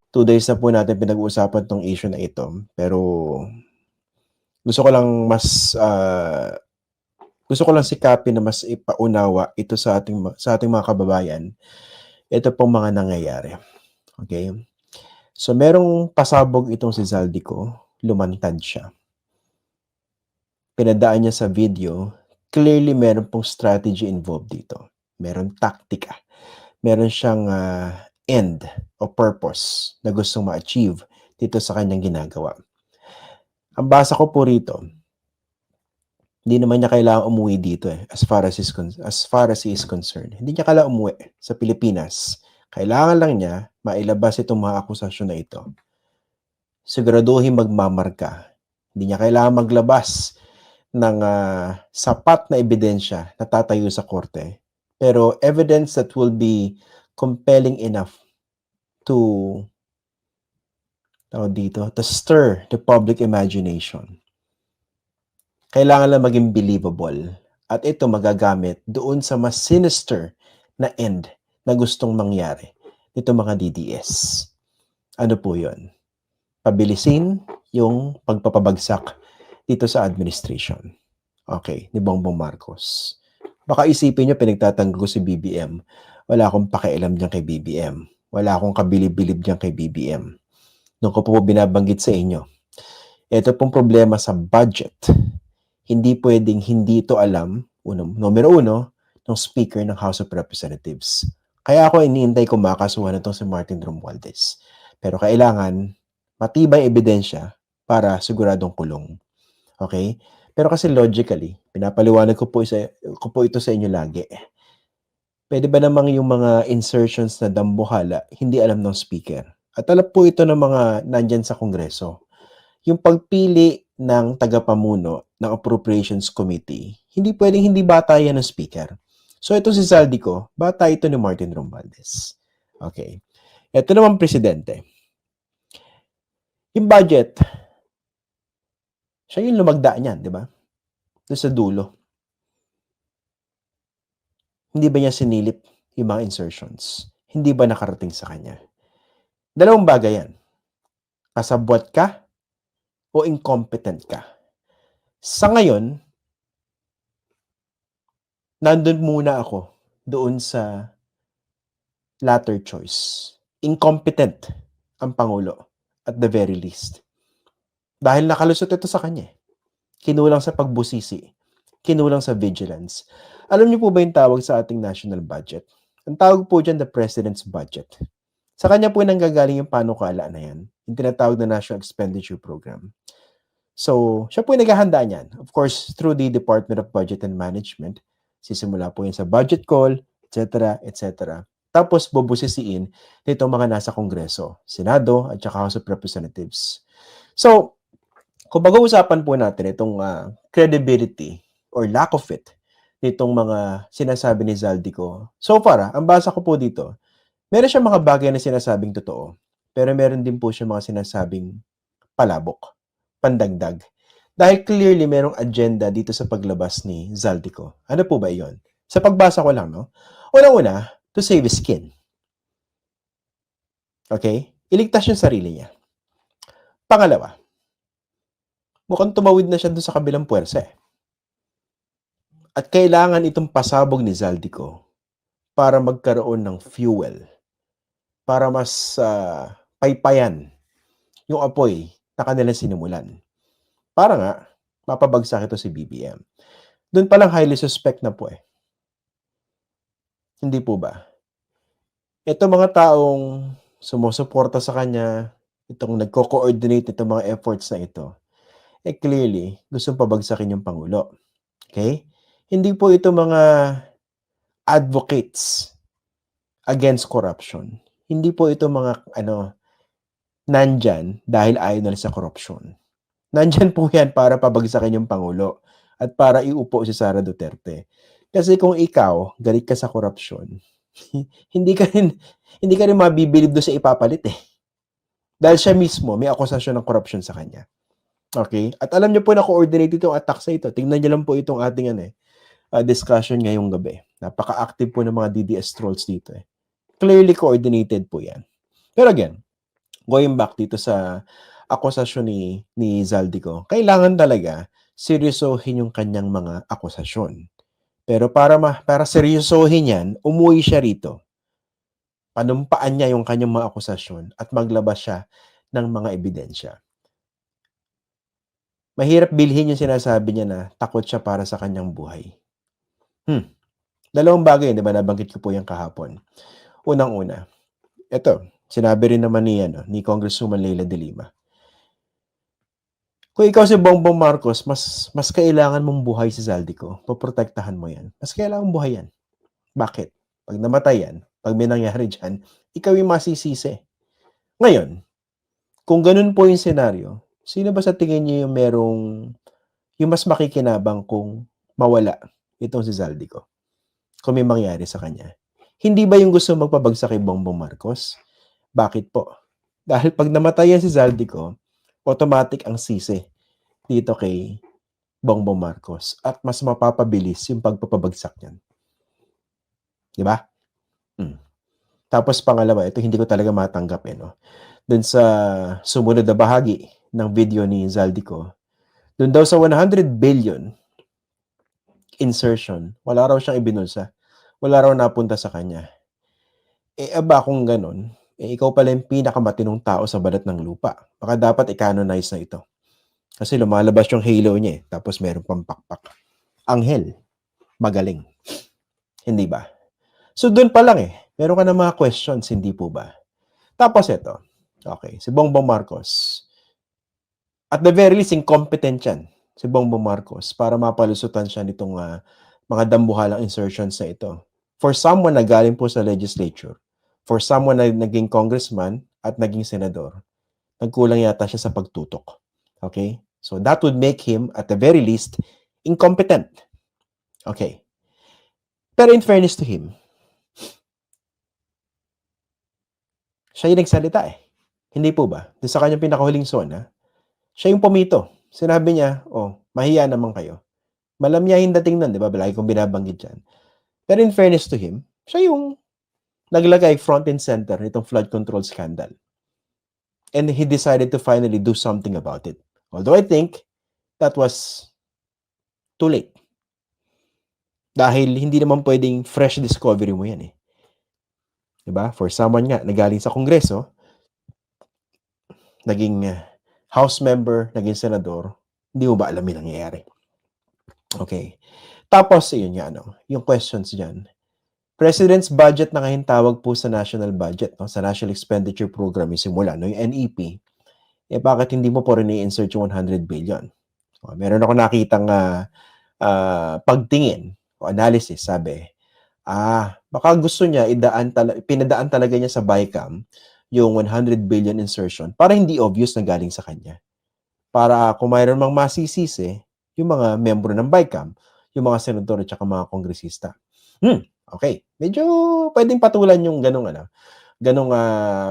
2 days na po natin pinag-uusapan 'tong issue na ito, pero gusto ko lang gusto ko lang sikapin na mas ipaunawa ito sa ating mga kababayan, ito pong mga nangyayari, okey? So, merong pasabog itong si Zaldico, lumantad siya. Pinadaan niya sa video, clearly meron pong strategy involved dito. Meron taktika, meron siyang, end o purpose na gustong ma-achieve dito sa kanyang ginagawa. Ang basa ko po rito, hindi naman niya kailangang umuwi dito, as far as he is concerned. Hindi niya kailangang umuwi sa Pilipinas. Kailangan lang niya mailabas itong mga akusasyon na ito. Siguraduhin magmamarka. Hindi niya kailangang maglabas ng sapat na ebidensya na tatayo sa korte. Pero evidence that will be compelling enough to stir the public imagination. Kailangan lang maging believable. At ito magagamit doon sa mas sinister na end na gustong mangyari nito mga DDS. Ano po yun? Pabilisin yung pagpapabagsak dito sa administration. Okay, ni Bongbong Marcos. Baka isipin nyo, pinagtatanggol ko si BBM. Wala akong pakialam dyan kay BBM. Wala akong kabilib-bilib dyan kay BBM. Doon ko po binabanggit sa inyo. Ito pong problema sa budget. Hindi pwedeng hindi ito alam, numero uno, ng Speaker ng House of Representatives. Kaya ako iniintay ko makasuhan na itong si Martin Romualdez. Pero kailangan matibay ebidensya para siguradong kulong. Okay? Pero kasi logically, pinapaliwanag ko po ito sa inyo lagi. Pwede ba namang yung mga insertions na dambuhala, hindi alam ng speaker? At alam po ito ng mga nandyan sa Kongreso. Yung pagpili ng tagapamuno ng Appropriations Committee, hindi pwedeng hindi bata yan ng speaker. So ito si Zaldico, bata ito ni Martin Romualdez. Okay. Ito naman presidente. Yung budget, siya yung lumagda niyan, di ba? Doon sa dulo. Hindi ba niya sinilip yung mga insertions? Hindi ba nakarating sa kanya? Dalawang bagay yan. Kasabwat ka o incompetent ka. Sa ngayon, nandun muna ako doon sa latter choice. Incompetent ang Pangulo at the very least. Dahil nakalusot ito sa kanya. Kinulang sa pagbusisi. Kinulang sa vigilance. Alam niyo po ba yung tawag sa ating national budget? Ang tawag po dyan, the President's Budget. Sa kanya po nanggagaling yung panukala na yan. Yung tinatawag na National Expenditure Program. So, siya po yung naghahanda niyan. Of course, through the Department of Budget and Management. Sisimula po yan sa budget call, etc., etc. Tapos, bubusisiin nito mga nasa Kongreso, Senado, at saka House of Representatives. So, kung pag-uusapan po natin itong credibility or lack of it nitong mga sinasabi ni Zaldico. So far, ang basa ko po dito, meron siya mga bagay na sinasabing totoo, pero meron din po siya mga sinasabing palabok, pandagdag. Dahil clearly merong agenda dito sa paglabas ni Zaldico. Ano po ba iyon? Sa pagbasa ko lang, no? Una-una, to save his skin. Okay? Iligtas yung sarili niya. Pangalawa, mukhang tumawid na siya doon sa kabilang puwersa. At kailangan itong pasabog ni Zaldico para magkaroon ng fuel, para mas paypayan yung apoy na kanilang sinimulan. Para nga, mapabagsak ito si BBM. Doon palang highly suspect na po Hindi po ba? Ito mga taong sumusuporta sa kanya, itong nagko-coordinate itong mga efforts na ito, clearly, gustong pabagsakin yung Pangulo. Okay? Hindi po ito mga advocates against corruption. Hindi po ito mga nandyan dahil ayaw nila sa corruption. Nandyan po yan para pabagsakin yung Pangulo at para iupo si Sara Duterte. Kasi kung ikaw, galit ka sa corruption, hindi ka rin mabibilib doon sa ipapalit Dahil siya mismo may akusasyon ng corruption sa kanya. Okay? At alam niyo po na coordinate itong attack sa ito. Tingnan niyo lang po itong ating discussion ngayong gabi. Napaka-active po ng mga DDS trolls dito Clearly coordinated po yan. Pero again, going back dito sa akusasyon ni Zaldico, kailangan talaga seryosohin yung kanyang mga akusasyon. Pero para seryosohin yan, umuwi siya rito. Panumpaan niya yung kanyang mga akusasyon at maglabas siya ng mga ebidensya. Mahirap bilhin yung sinasabi niya na takot siya para sa kanyang buhay. Dalawang bagay, di ba? Nabanggit ko po yung kahapon. Unang-una, ito, sinabi rin naman ni Congresswoman Leila de Lima. Kung ikaw si Bongbong Marcos, mas kailangan mong buhay si Zaldico. Poprotektahan mo yan. Mas kailangan mong buhay yan. Bakit? Pag namatay yan, pag may nangyari dyan, ikaw yung masisisi. Ngayon, kung ganun po yung senaryo, sino ba sa tingin niyo yung mas makikinabang kung mawala itong si Zaldico? Kung may mangyari sa kanya. Hindi ba yung gusto magpabagsak kay Bongbong Marcos? Bakit po? Dahil pag namatay yan si Zaldico, automatic ang sisi dito kay Bongbong Marcos at mas mapapabilis yung pagpapabagsak niyan. Di ba? Tapos pangalawa, ito hindi ko talaga matanggap no. Dun sa sumunod na bahagi ng video ni Zaldico, dun daw sa 100 billion insertion, wala raw siyang ibinulsa. Wala raw napunta sa kanya. Aba kung ganun, ikaw pala yung pinakamatinong tao sa balat ng lupa. Baka dapat i-canonize na ito. Kasi lumalabas yung halo niya tapos meron pang pakpak. Anghel, magaling. Hindi ba? So doon pa lang meron ka na mga questions, hindi po ba? Tapos ito, okay, si Bongbong Marcos, at the very least, incompetent yan, si Bongbong Marcos, para mapalusutan siya nitong mga dambuhalang insertions na ito. For someone na galing po sa legislature, for someone na naging congressman at naging senador, nagkulang yata siya sa pagtutok. Okay? So that would make him, at the very least, incompetent. Okay. Pero in fairness to him, siya yung nagsalita Hindi po ba? Doon sa kanyang pinakahuling zona, siya yung pumito. Sinabi niya, mahiya naman kayo. Malamyahin dating nun, di ba? Lagi kong binabanggit dyan. Pero in fairness to him, siya yung naglagay front and center nitong flood control scandal. And he decided to finally do something about it. Although I think that was too late. Dahil hindi naman pwedeng fresh discovery mo yan Diba? For someone nga na galing sa Kongreso, naging House member, naging senador, hindi mo ba alam yung nangyayari? Okay. Tapos, yun nga, yung questions dyan. President's budget na ngayon tawag po sa national budget, sa National Expenditure Program yung simula, yung NEP, bakit hindi mo po rin i-insert yung 100 billion? Meron ako nakitang pagtingin o analysis, sabi, baka gusto niya pinadaan talaga niya sa BICAM yung 100 billion insertion para hindi obvious na galing sa kanya. Para kung mayroon mang masisisi, yung mga membro ng BICAM, yung mga senador at saka mga kongresista. Okay. Medyo pwedeng patulan yung ganong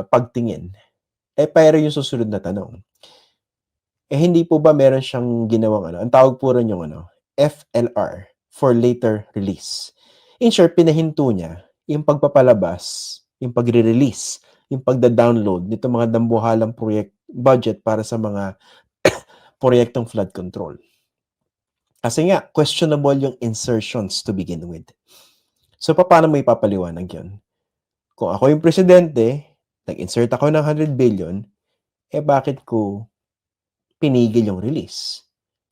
pagtingin. Pero yung susunod na tanong, hindi po ba meron siyang ginawang ang tawag po rin yung FLR, for later release. In short, pinahinto niya yung pagpapalabas, yung pagre-release, yung pagda-download nito mga dambuhalang budget para sa mga proyektong flood control. Kasi nga, questionable yung insertions to begin with. So, paano mo ipapaliwanag yun? Kung ako yung presidente, nag-insert ako ng 100 billion, bakit ko pinigil yung release?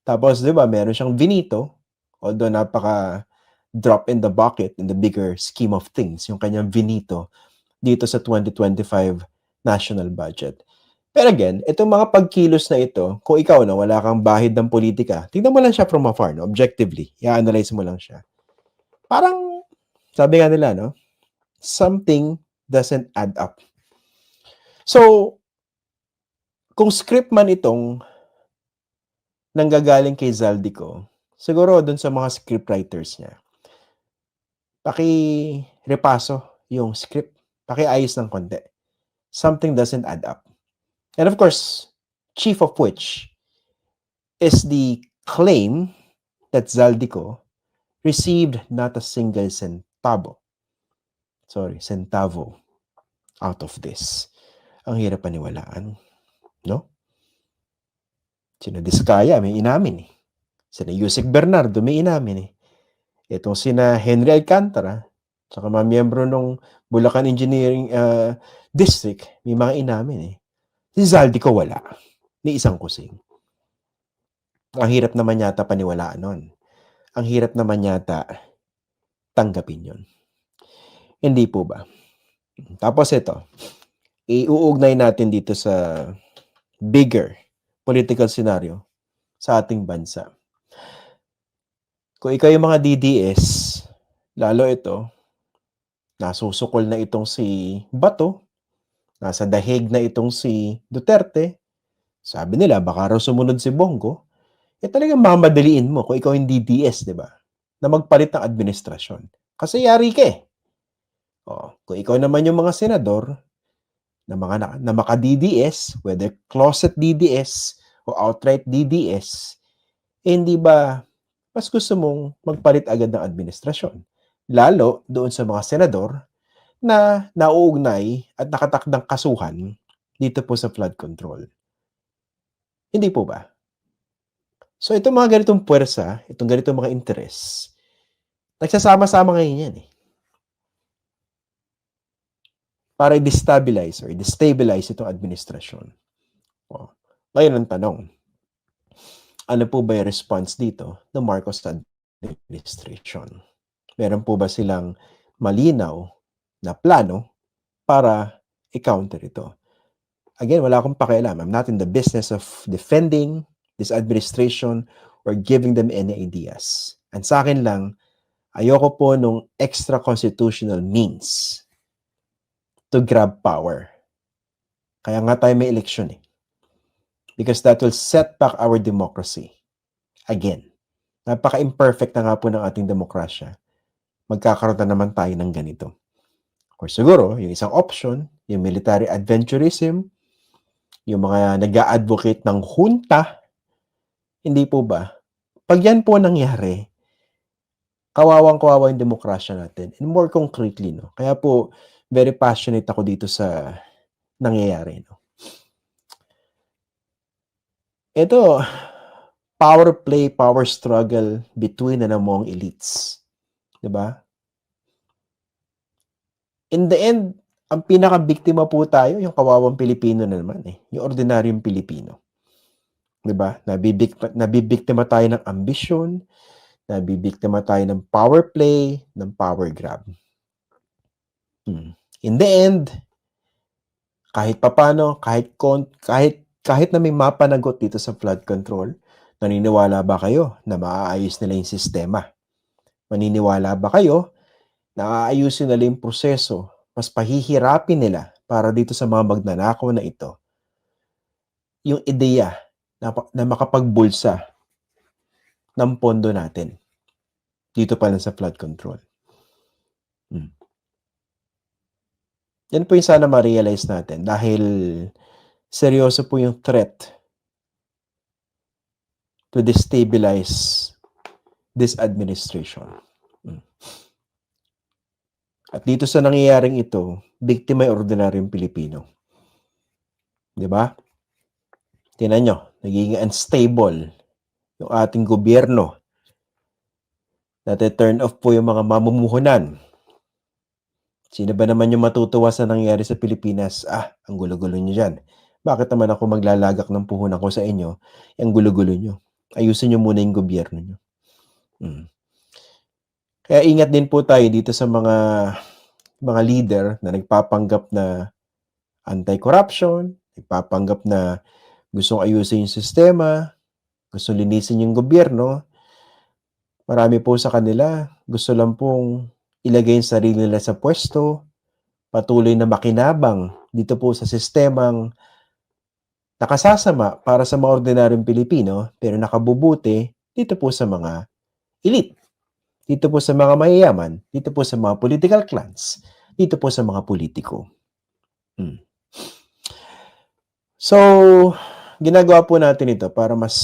Tapos, di ba, meron siyang vinito, although napaka drop in the bucket in the bigger scheme of things, yung kanyang vinito dito sa 2025 national budget. Pero again, itong mga pagkilos na ito, kung ikaw wala kang bahid ng politika, tingnan mo lang siya from afar, objectively. I-analyze mo lang siya. Parang, sabi nga nila, something doesn't add up. So, kung script man itong nanggagaling kay Zaldico, siguro dun sa mga scriptwriters niya, paki-repaso yung script, paki-ayos ng konti. Something doesn't add up. And of course, chief of which is the claim that Zaldico received not a single centavo out of this. Ang hirap paniwalaan, no? Sina Diskaya may inamin, eh. Sina Yusek Bernardo may inamin, eh. Itong sina Henry Alcantara, tsaka mga miyembro nung Bulacan Engineering District, may mga inamin, eh. Si Zaldico wala, ni isang kusing. Ang hirap naman yata paniwalaan nun. Ang hirap naman yata tanggapin yun. Hindi po ba? Tapos ito, iuugnay natin dito sa bigger political scenario sa ating bansa. Kung ikaw yung mga DDS, lalo ito, nasusukol na itong si Bato, nasa dahig na itong si Duterte, sabi nila baka raw sumunod si Bongo, talagang mamadaliin mo kung ikaw yung DDS, di ba? Na magpalit ng administrasyon. Kasi yari ka, eh. Kung ikaw naman yung mga senador na maka-DDS, whether closet DDS o outright DDS, hindi ba mas gusto mong magpalit agad ng administrasyon? Lalo doon sa mga senador na nauugnay at nakatakdang kasuhan dito po sa flood control. Hindi po ba? So itong mga ganitong puwersa, itong ganitong mga interes, nagsasama-sama ngayon yan, eh. Para i-destabilize or i-destabilize itong administrasyon. Ngayon ang tanong, ano po ba yung response dito ng Marcos administration? Meron po ba silang malinaw na plano para i-counter ito? Again, wala akong pakialam. I'm not in the business of defending this administration or giving them any ideas. And sa akin lang, ayoko po nung extra constitutional means to grab power. Kaya nga tayo may election, eh. Because that will set back our democracy. Again, napaka-imperfect na nga po ng ating demokrasya. Magkakaroon na naman tayo ng ganito. Or siguro, yung isang option, yung military adventurism, yung mga nag-a-advocate ng junta, hindi po ba? Pag yan po nangyari, kawawang-kawawa yung demokrasya natin. And more concretely, no? Kaya po, very passionate ako dito sa nangyayari, no? Ito, power play, power struggle between and among elites. Diba? In the end, ang pinaka-biktima po tayo, yung kawawang Pilipino na naman, eh. Yung ordinaryong Pilipino. Diba? Nabibiktima tayo ng ambisyon, nabibiktima tayo ng power play, ng power grab. In the end, kahit papano, kahit na may mapanagot dito sa flood control, naniniwala ba kayo na maaayos nila yung sistema? Maniniwala ba kayo na aayusin nila yung proseso, mas pahihirapin nila para dito sa mga magnanakaw na ito, yung ideya na makapagbulsa ng pondo natin dito pa lang sa flood control? Yan po yung sana ma-realize natin dahil seryoso po yung threat to destabilize this administration. At dito sa nangyayaring ito, biktima yung ordinaryong Pilipino. Diba? Tingnan nyo, nagiging unstable yung ating gobyerno. Nati-turn off po yung mga mamumuhunan. Sino ba naman yung matutuwa sa nangyari sa Pilipinas? Ang gulo-gulo nyo dyan. Bakit naman ako maglalagak ng puhunan ko sa inyo? Ang gulo-gulo nyo. Ayusin nyo muna yung gobyerno nyo. Kaya ingat din po tayo dito sa mga leader na nagpapanggap na anti-corruption, nagpapanggap na gustong ayusin yung sistema, gustong linisin yung gobyerno. Marami po sa kanila, gusto lang pong ilagay yung sarili nila sa pwesto, patuloy na makinabang dito po sa sistemang nakasasama para sa mga ordinaryong Pilipino, pero nakabubuti dito po sa mga elite, dito po sa mga mayayaman, dito po sa mga political clans, dito po sa mga politiko. So, ginagawa po natin ito para mas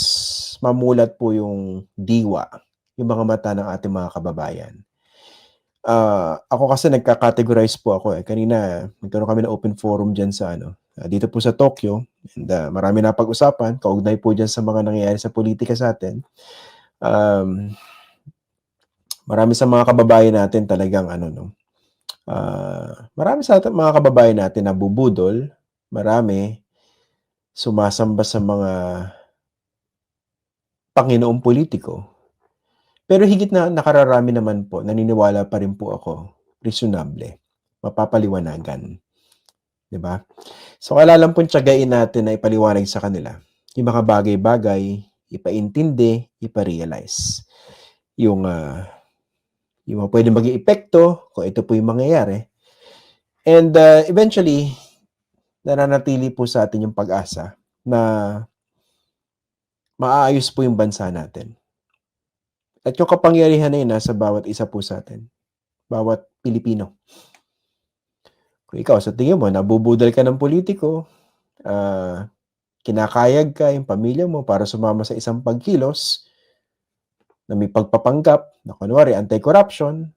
mamulat po yung diwa, yung mga mata ng ating mga kababayan. Ako kasi nagka-categorize po ako, eh. Kanina, nagkaroon kami ng open forum dyan sa dito po sa Tokyo. And marami na pag-usapan, kaugnay po dyan sa mga nangyayari sa politika sa atin. Marami sa mga kababayan natin talagang marami sa mga kababayan natin na bubudol, marami sumasamba sa mga Panginoong politiko. Pero higit na nakararami naman po, naniniwala pa rin po ako, reasonable, mapapaliwanagan. 'Di ba? So kailangan pong tiyagain natin na ipaliwanag sa kanila yung mga bagay-bagay, ipaintindi, ipa-realize. Yung mga pwedeng maging epekto kung ito po yung mangyayari. And eventually, nananatili po sa atin yung pag-asa na maaayos po yung bansa natin. At yung kapangyarihan na yun nasa bawat isa po sa atin, bawat Pilipino. Kung ikaw, sa tingin mo, nabubudol ka ng politiko, kinakayag ka yung pamilya mo para sumama sa isang pagkilos na may pagpapanggap na kunwari anti-corruption,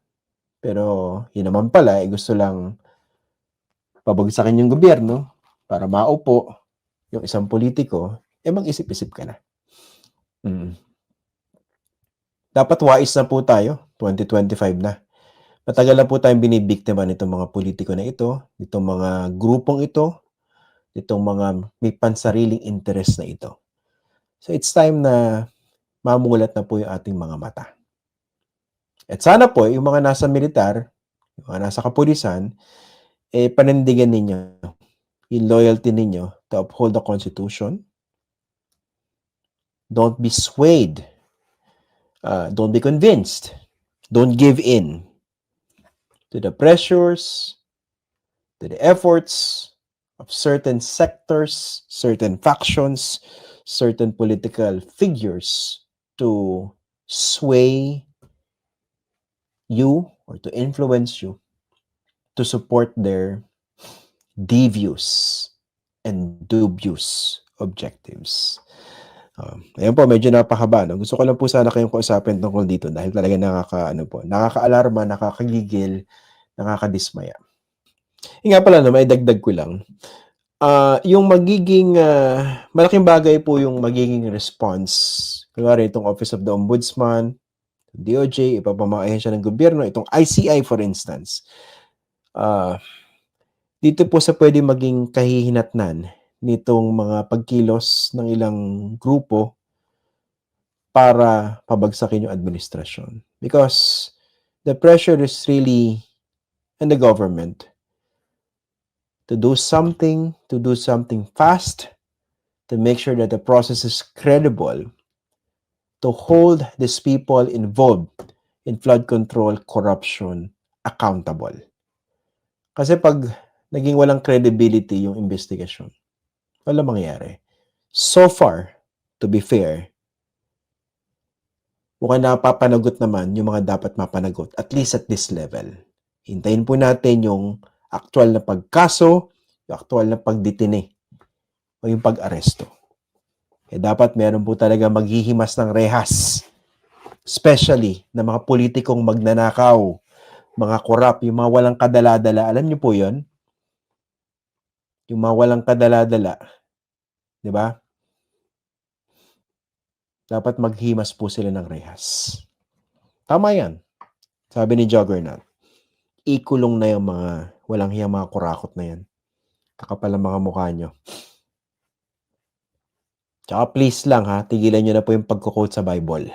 pero yun naman pala, gusto lang pabagsakin yung gobyerno para maupo yung isang politiko, mag-isip-isip ka na. Dapat wais na po tayo, 2025 na. Matagal na po tayong binibiktima nitong mga politiko na ito, nitong mga grupong ito, nitong mga may pansariling interest na ito. So it's time na mamulat na po yung ating mga mata. At sana po, yung mga nasa militar, yung mga nasa kapulisan, panindigan ninyo yung loyalty ninyo to uphold the Constitution. Don't be swayed. Don't be convinced. Don't give in to the pressures, to the efforts of certain sectors, certain factions, certain political figures to sway you or to influence you to support their devious and dubious objectives. Ayan po, medyo napakahaba. No? Gusto ko lang po sana kayong kausapin tungkol dito dahil talaga nakaka-alarma, nakakagigil, nakakadismaya. Yung nga pala, may dagdag ko lang. Yung magiging, malaking bagay po yung magiging response. Kunwari, itong Office of the Ombudsman, DOJ, iba pa mga ahensya ng gobyerno, itong ICI for instance. Dito po sa pwede maging kahihinatnan nitong mga pagkilos ng ilang grupo para pabagsakin yung administrasyon. Because the pressure is really on the government to do something fast, to make sure that the process is credible, to hold these people involved in flood control, corruption, accountable. Kasi pag naging walang credibility yung investigation, wala mangyayari. So far, to be fair, mukhang napapanagot naman yung mga dapat mapanagot, at least at this level. Hintayin po natin yung aktual na pagkaso, yung aktual na pagdetine, o yung pag-aresto. Dapat meron po talaga maghihimas ng rehas, especially na mga politikong magnanakaw, mga korap, yung mga walang kadala-dala. Alam niyo po yun? Yung mga walang kadala-dala. Di ba? Dapat maghimas po sila ng rehas. Tama yan. Sabi ni Juggernaut, ikulong na yung mga walang hiyang mga kurakot na yan. Kakapal ang mga mukha nyo. Tsaka please lang tigilan nyo na po yung pagko-quote sa Bible.